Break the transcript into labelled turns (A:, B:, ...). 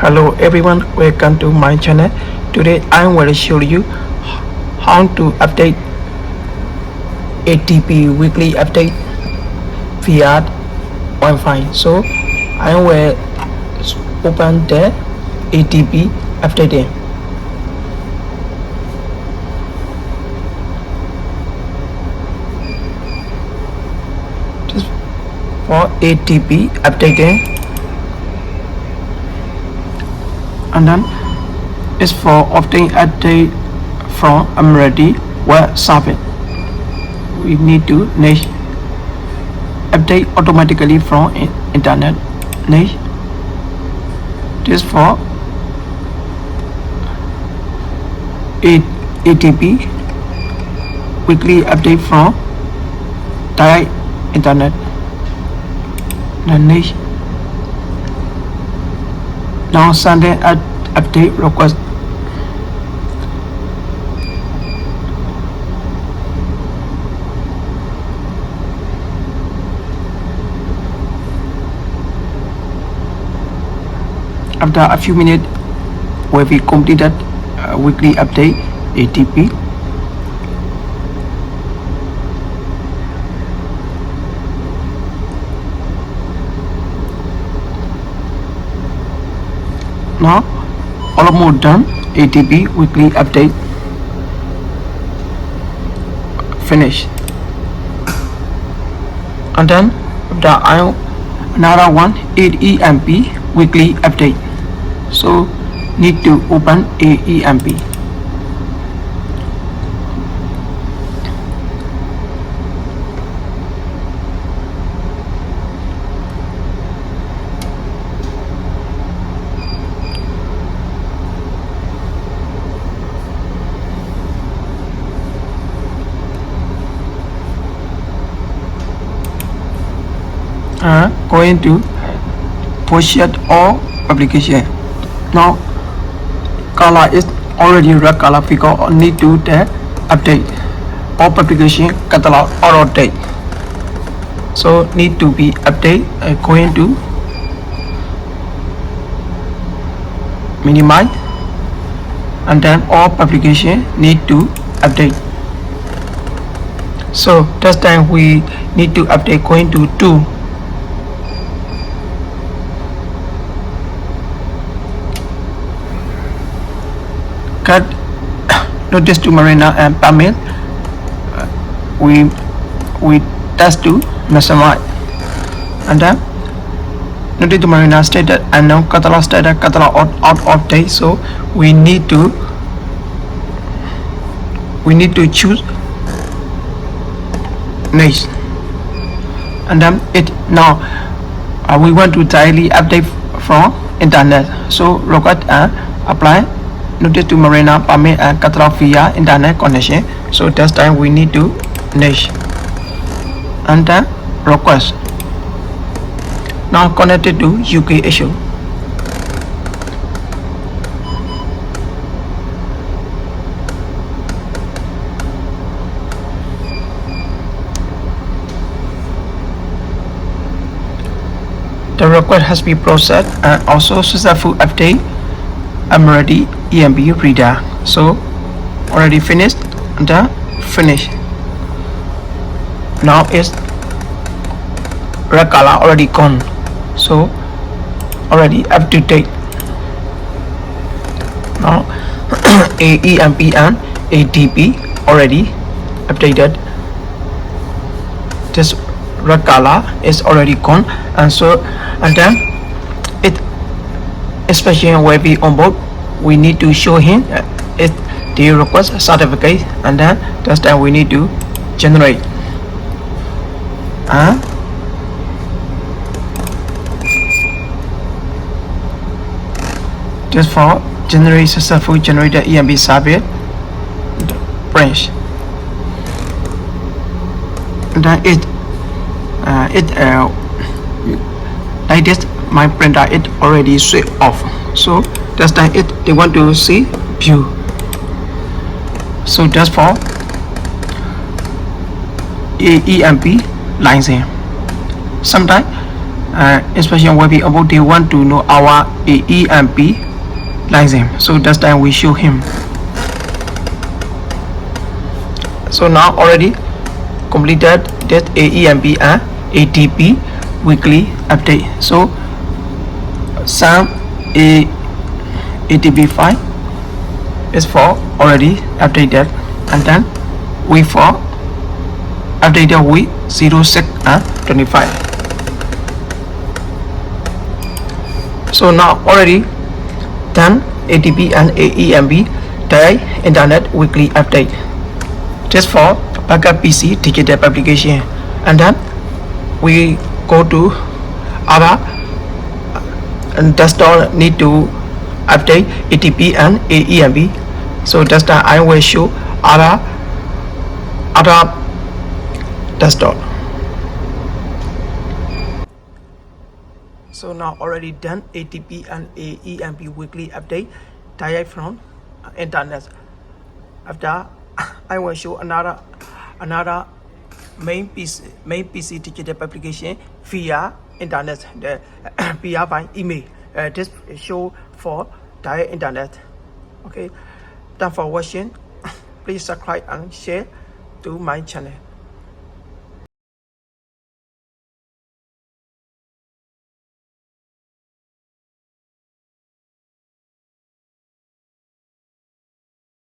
A: Hello everyone, welcome to my channel. Today I will show you how to update ADP weekly update via Wi-Fi. So I will open the ADP update. Just for ADP updating, and then is for obtaining update from admiralty web service. We need to next update automatically from internet. Next, this for ADP weekly update from direct internet. Then next, now sending update request. After a few minutes, where we completed weekly update ADP. Now almost done. ADP weekly update finished, and then another one AEMP weekly update. So need to open AEMP. Going to push it all application. Now color is already red color because need to the update all application catalog or update. So need to be update. Going to minimize, and then all application need to update. So this time we need to update. Going to 2. Cut notice to marina and permit. We test to maximize, and then notice to marina stated and now catalog stated catalog out of date. So we need to choose next, and then it now we want to daily update from internet. So request and apply notice to marina permit and catalog via internet connection. So this time we need to next, and then request. Now connected to UK issue. The request has been processed and also successful update admiralty EMB reader. So already finished, and then finish. Now it's red color already gone, so already up to date. Now AEMP and ADP already updated. This red color is already gone, and so and then it, especially when we onboard, we need to show him it the request certificate, and then this time we need to generate. Just for generate successful generated EMB service branch, and then like this. My printer it already switched off, so this time they want to see view. So just for AEMP lines here. Sometimes inspection will be about they want to know our AE and B license. So that's time we show him. So now already completed that AE and B and ADP weekly update. So some ADP file is for already updated, and then we for updated with 06 and 25. So now already done ADP and AEMB direct internet weekly update. Just for backup PC digital publication, and then we go to our desktop need to update ADP and AEMB. So that's time I will show other desktop. So now already done ADP and AEMB weekly update direct from internet. After I will show another main PC digital publication via internet, the via by email. This show for direct internet. Okay, thanks for watching. Please subscribe and share to my channel.